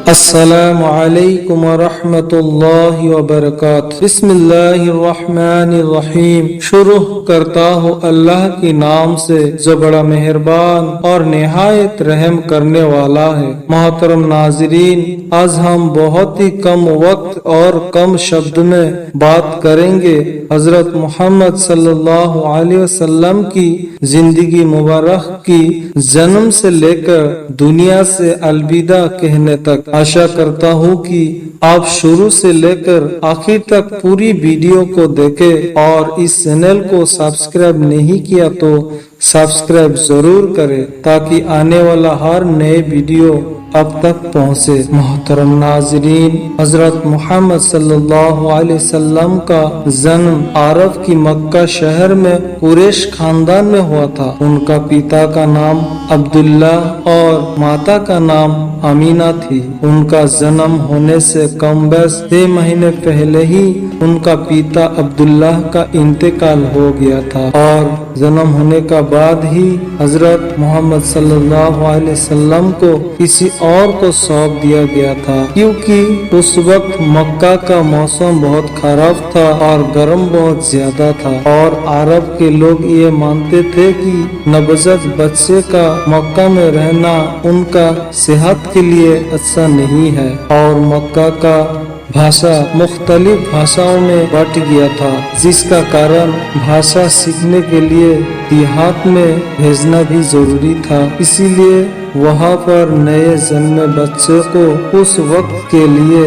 السلام علیکم ورحمۃ اللہ وبرکاتہ۔ بسم اللہ الرحمن الرحیم۔ شروع کرتا ہوں اللہ کے نام سے جو بڑا مہربان اور نہایت رحم کرنے والا ہے۔ محترم ناظرین، آج ہم بہت ہی کم وقت اور کم شبد میں بات کریں گے حضرت محمد صلی اللہ علیہ وسلم کی زندگی مبارک کی جنم سے لے کر دنیا سے الوداع کہنے تک۔ آشا کرتا ہوں کہ آپ شروع سے لے کر آخر تک پوری ویڈیو کو دیکھیں اور اس چینل کو سبسکرائب نہیں کیا تو سبسکرائب ضرور کریں تاکہ آنے والا ہر نئے ویڈیو اب تک پہنچے۔ محترم ناظرین، حضرت محمد صلی اللہ علیہ وسلم کا جنم عرب کی مکہ شہر میں قریش خاندان میں ہوا تھا۔ ان کا پتا کا نام عبداللہ اور ماتا کا نام امینہ تھی۔ ان کا جنم ہونے سے کم بیش 6 مہینے پہلے ہی ان کا پتا عبداللہ کا انتقال ہو گیا تھا اور جنم ہونے کا بعد ہی حضرت محمد صلی اللہ علیہ وسلم کو کسی اور کو سونپ دیا گیا تھا، کیونکہ اس وقت مکہ کا موسم بہت خراب تھا اور گرم بہت زیادہ تھا، اور عرب کے لوگ یہ مانتے تھے کہ نوزائیدہ بچے کا مکہ میں رہنا ان کا صحت کے لیے اچھا نہیں ہے، اور مکہ کا بھاشا مختلف بھاشاؤں میں بٹ گیا تھا، جس کا کارن بھاشا سیکھنے کے لیے دیہات میں بھیجنا بھی ضروری تھا۔ اسی لیے وہاں پر نئے جنمے بچے کو اس وقت کے لیے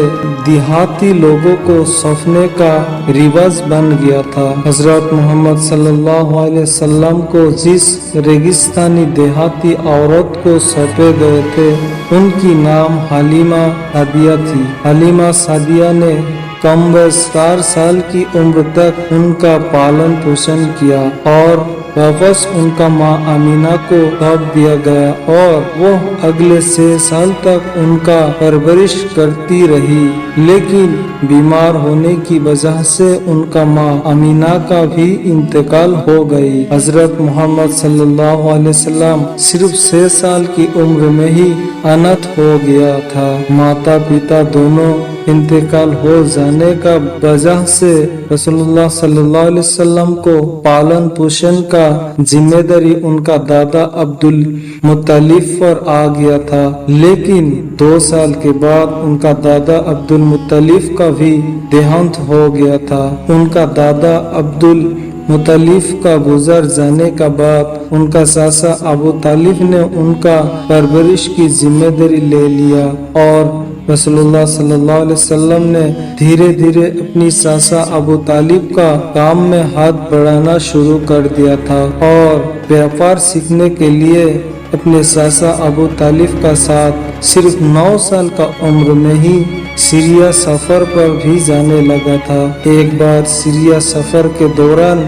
دیہاتی لوگوں کو سونپنے کا رواج بن گیا تھا۔ حضرت محمد صلی اللہ علیہ وسلم کو جس ریگستانی دیہاتی عورت کو سونپے گئے تھے ان کی نام حلیمہ سعدیہ تھی۔ حلیمہ سعدیہ نے کم بیش 4 سال کی عمر تک ان کا پالن پوشن کیا اور واپس ان کا ماں امینہ کو سونپ دیا گیا، اور وہ اگلے 6 سال تک ان کا پرورش کرتی رہی، لیکن بیمار ہونے کی وجہ سے ان کا ماں امینہ کا بھی انتقال ہو گئی۔ حضرت محمد صلی اللہ علیہ وسلم صرف 6 سال کی عمر میں ہی اناتھ ہو گیا تھا۔ ماتا پتا دونوں انتقال ہو جانے کا وجہ سے رسول اللہ صلی اللہ علیہ وسلم کو پالن پوشن کا ذمہ داری ان کا دادا عبد المطلب پر آ گیا تھا، لیکن 2 سال کے بعد ان کا دادا عبد المطلب کا بھی دیہانت ہو گیا تھا۔ ان کا دادا عبد المطلب کا گزر جانے کا بعد ان کا چاچا ابو طالب نے ان کا پرورش کی ذمہ داری لے لیا، اور رسول اللہ صلی اللہ علیہ وسلم نے دھیرے دھیرے اپنی چاچا ابو طالب کا کام میں ہاتھ بڑھانا شروع کر دیا تھا، اور بیاپار سیکھنے کے لیے اپنے چاچا ابو طالب کا ساتھ صرف 9 سال کا عمر میں ہی سیریا سفر پر بھی جانے لگا تھا۔ ایک بار سیریا سفر کے دوران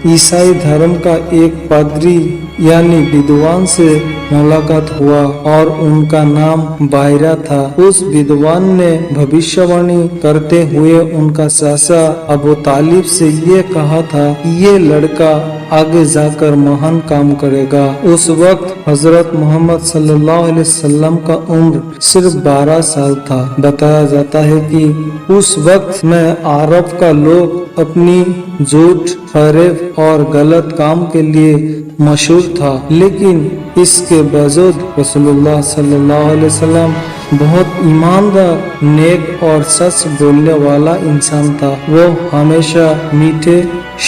عیسائی دھرم کا ایک پادری یعنی بدوان سے ملاقات ہوا اور ان کا نام بائرہ تھا۔ اس بدوان نے بھوشیوانی کرتے ہوئے ان کا چاچا ابو طالب سے یہ کہا تھا کہ یہ لڑکا آگے جا کر مہان کام کرے گا۔ اس وقت حضرت محمد صلی اللہ علیہ وسلم کا عمر صرف 12 سال تھا۔ بتایا جاتا ہے کہ اس وقت میں عرب کا لوگ اپنی جھوٹ، فریب اور غلط کام کے لیے مشہور تھا، لیکن اس کے باوجود رسول اللہ صلی اللہ علیہ وسلم بہت ایماندار، نیک اور سچ بولنے والا انسان تھا۔ وہ ہمیشہ میٹھے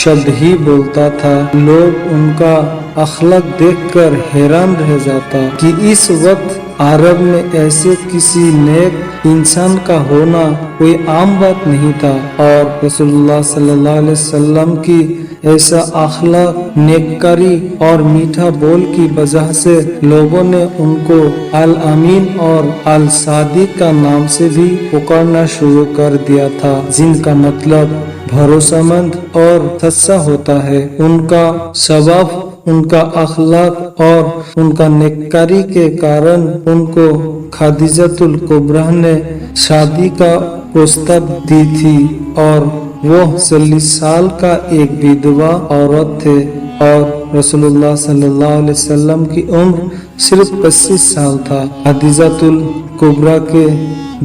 شبد ہی بولتا تھا۔ لوگ ان کا اخلاق دیکھ کر حیران رہ جاتا کہ اس وقت عرب میں ایسے کسی نیک انسان کا ہونا کوئی عام بات نہیں تھا، اور رسول اللہ صلی اللہ علیہ وسلم کی ایسا اخلاق، نیککاری اور میٹھا بول کی وجہ سے لوگوں نے ان کو الامین اور الصادق کا نام سے بھی پکارنا شروع کر دیا تھا، جن کا مطلب بھروسہ مند اور سچا ہوتا ہے۔ ان کا ثواب، ان کا اخلاق اور ان کا نیککاری کے کارن ان کو خدیجۃ الکبریٰ نے شادی کا پرستاب دی تھی، اور وہ 40 سال کا ایک بیدوا عورت تھے، اور रसूलुल्लाह सल्लल्लाहु अलैहि वसल्लम की उम्र सिर्फ 25 साल था। हदीजातुल कुबरा के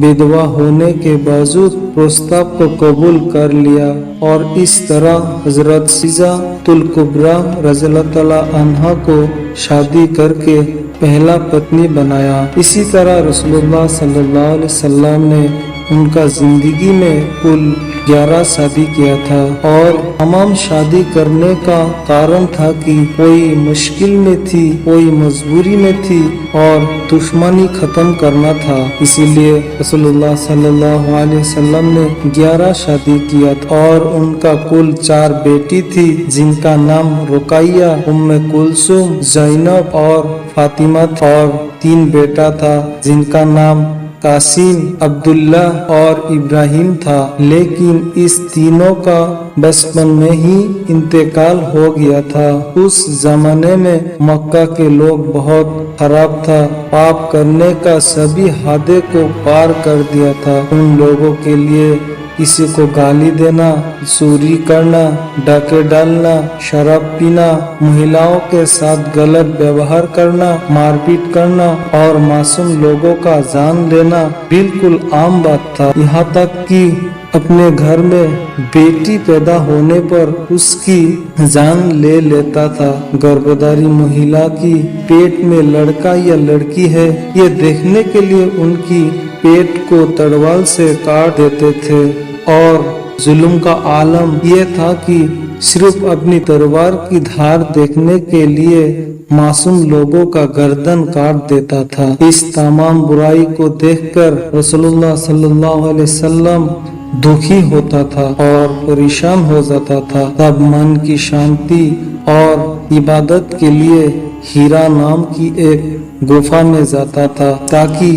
विधवा होने के बावजूद प्रस्ताव को कबूल कर लिया और इस तरह हजरत हदीजातुल कुबरा रज़ियल्लाहु तआला अन्हा को शादी करके पहला पत्नी बनाया। इसी तरह रसूलुल्लाह सल्लल्लाहु अलैहि वसल्लम ने उनका जिंदगी में कुल 11 शादी किया था और तमाम शादी करने का कारण था कि कोई मुश्किल में थी, कोई मजबूरी में थी और दुश्मनी खत्म करना था। इसीलिए रसूलुल्लाह सल्लल्लाहु अलैहि वसल्लम ने 11 शादी किया और उनका कुल 4 बेटी थी जिनका नाम रुकैया, उम्मे कुलसुम, ज़ैनब और फातिमा और 3 बेटा था जिनका नाम कासिम, अब्दुल्ला और इब्राहिम था। लेकिन इस तीनों का बचपन में ही इंतकाल हो गया था। उस जमाने में मक्का के लोग बहुत खराब था, पाप करने का सभी हदें को पार कर दिया था। उन लोगों के लिए किसी को गाली देना, चोरी करना, डाके डालना, शराब पीना, महिलाओं के साथ गलत व्यवहार करना, मारपीट करना और मासूम लोगों का जान लेना बिल्कुल आम बात था। यहाँ तक कि अपने घर में बेटी पैदा होने पर उसकी जान ले लेता था। गर्भधारी महिला की पेट में लड़का या लड़की है ये देखने के लिए उनकी पेट को तलवार से काट देते थे और जुल्म का आलम ये था कि सिर्फ अपनी तलवार की धार देखने के लिए मासूम लोगों का गर्दन काट देता था। इस तमाम बुराई को देखकर रसूलुल्लाह सल्लल्लाहु अलैहि वसल्लम दुखी होता था और परेशान हो जाता था। तब मन की शांति और इबादत के लिए हीरा नाम की एक गुफा में जाता था ताकि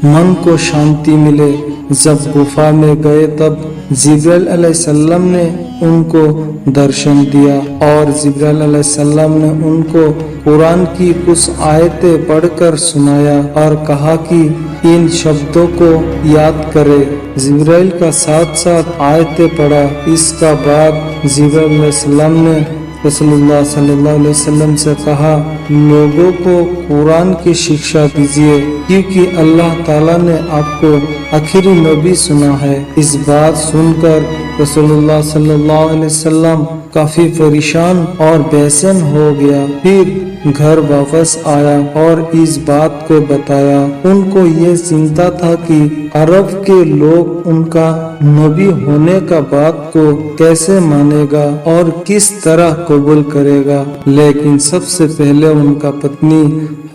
मन को शांति मिले। जब गुफा में गए तब जिब्राइल अलैहिस्सलाम ने उनको दर्शन दिया और जिब्राइल अलैहिस्सलाम ने उनको कुरान की कुछ आयतें पढ़कर सुनाया और कहा कि इन शब्दों को याद करे। जिब्राइल का साथ साथ आयतें पढ़ा। इसका बाद जिब्राइल अलैहिस्सलाम ने रसूलुल्लाह सल्लल्लाहु अलैहि वसल्लम से कहा, लोगों को कुरान की शिक्षा दीजिए क्योंकि अल्लाह ताला ने आपको आखिरी नबी सुना है। इस बात सुनकर रसूलुल्लाह सल्लल्लाहु अलैहि वसल्लम काफी परेशान और बेचैन हो गया। फिर घर वापस आया और इस बात को बताया। उनको ये चिंता था कि अरब के लोग उनका नबी होने का बात को कैसे मानेगा और किस तरह कबूल करेगा। लेकिन सबसे पहले उनका पत्नी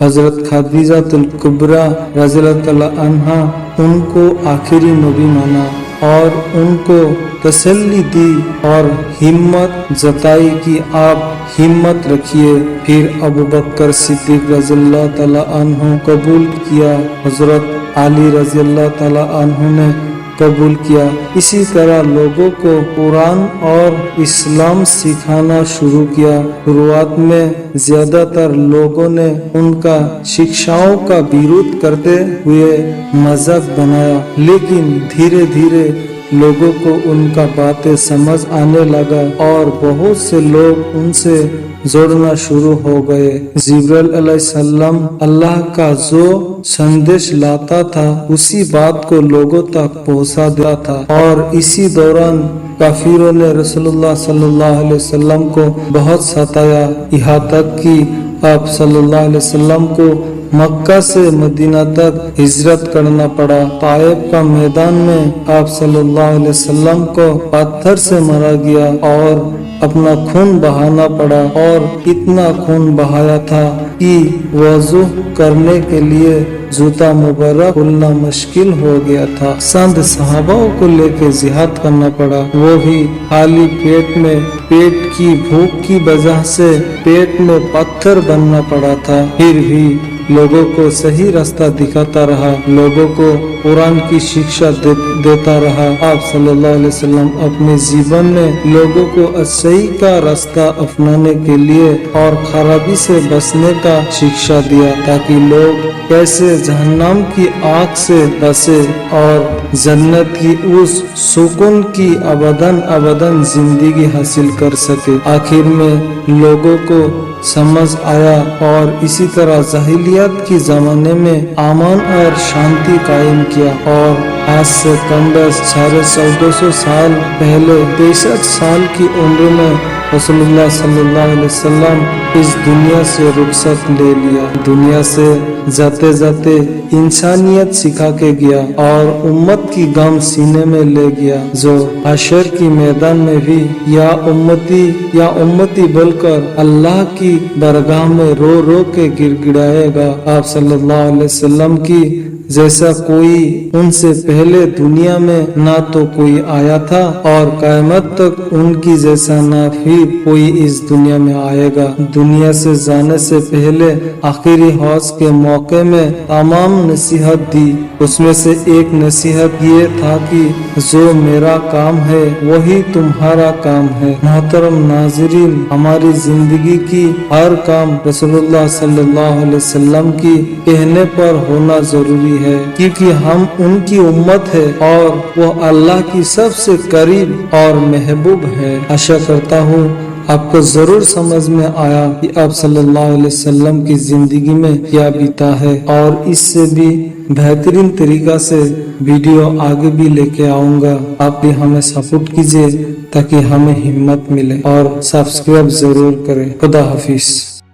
हजरत खदीजातुल कुबरा रज़ियल्लाहु तआला अन्हा उनको आखिरी नबी माना और उनको तसल्ली दी और हिम्मत जताई कि आप हिम्मत रखिए। फिर अबू बकर सिद्दीक रज़ियल्लाहु तआला अन्हु कबूल किया, हजरत अली रज़ियल्लाहु तआला अन्हु ने कबूल किया। इसी तरह लोगों को कुरान और इस्लाम सिखाना शुरू किया। शुरुआत में ज्यादातर लोगों ने उनका शिक्षाओं का विरोध करते हुए मजाक बनाया, लेकिन धीरे धीरे लोगों को उनका बातें समझ आने लगा और बहुत से लोग उनसे जोड़ना शुरू हो गए। जिब्राइल अलैहिस्सलाम अल्लाह का जो संदेश लाता था उसी बात को लोगों तक पहुंचा देता था और इसी दौरान काफिरों ने रसूलुल्लाह सल्लल्लाहु अलैहि वसल्लम को बहुत सताया। यहाँ तक कि आप सल्लल्लाहु अलैहि वसल्लम को मक्का से मदीना तक हिजरत करना पड़ा। ताइफ का मैदान में आप सल्लल्लाहु अलैहि वसल्लम को पत्थर से मारा गया और अपना खून बहाना पड़ा और इतना खून बहाया था कि वजू करने के लिए जूता मुबारक खोलना मुश्किल हो गया था। संत सहाबाओं को लेकर जिहाद करना पड़ा, वो भी खाली पेट में। पेट की भूख की वजह से पेट में पत्थर बनना पड़ा था। फिर भी लोगों को सही रास्ता दिखाता रहा, लोगों को कुरान की शिक्षा देता रहा। आप सल्लल्लाहु अलैहि वसल्लम अपने जीवन में लोगों को सही का रास्ता अपनाने के लिए और खराबी से बचने का शिक्षा दिया ताकि लोग कैसे जहन्नम की आग से बचे और जन्नत की उस सुकून की अबदन अबदन जिंदगी हासिल कर सके। आखिर में लोगों को समझ आया और इसी तरह जahiliyyat की जमाने में अमन और शांति कायम किया। और आज से कम बस 1450 साल पहले 63 साल की उम्र में रसूलुल्लाह सल्लल्लाहु अलैहि वसल्लम इस दुनिया से रुखसत ले लिया। दुनिया से जाते जाते इंसानियत सिखा के गया और उम्मत की गम सीने में ले गया, जो हशर की मैदान में भी या उम्मती बोलकर अल्लाह की बरगाह में रो रो के गिड़गिड़ाएगा। आप सल्लल्लाहु अलैहि वसल्लम की जैसा कोई उनसे पहले दुनिया में ना तो कोई आया था और क़यामत तक उनकी जैसा ना फिर कोई इस दुनिया में आएगा। दुनिया से जाने से पहले आखिरी हौज के मौके में तमाम नसीहत दी। उसमें से एक नसीहत ये था कि जो मेरा काम है वही तुम्हारा काम है। मोहतरम नाज़रीन, हमारी जिंदगी की हर काम रसूलुल्लाह सल्लल्लाहु अलैहि वसल्लम की कहने पर होना जरूरी है, क्योंकि हम उनकी उम्मत है और वो अल्लाह की सबसे करीब और महबूब है। आशा करता हूँ आपको जरूर समझ में आया कि आप सल्लल्लाहु अलैहि वसल्लम की जिंदगी में क्या बीता है, और इससे भी बेहतरीन तरीका से वीडियो आगे भी लेके आऊंगा। आप भी हमें सपोर्ट कीजिए ताकि हमें हिम्मत मिले और सब्सक्राइब जरूर करें। खुदा हाफिज।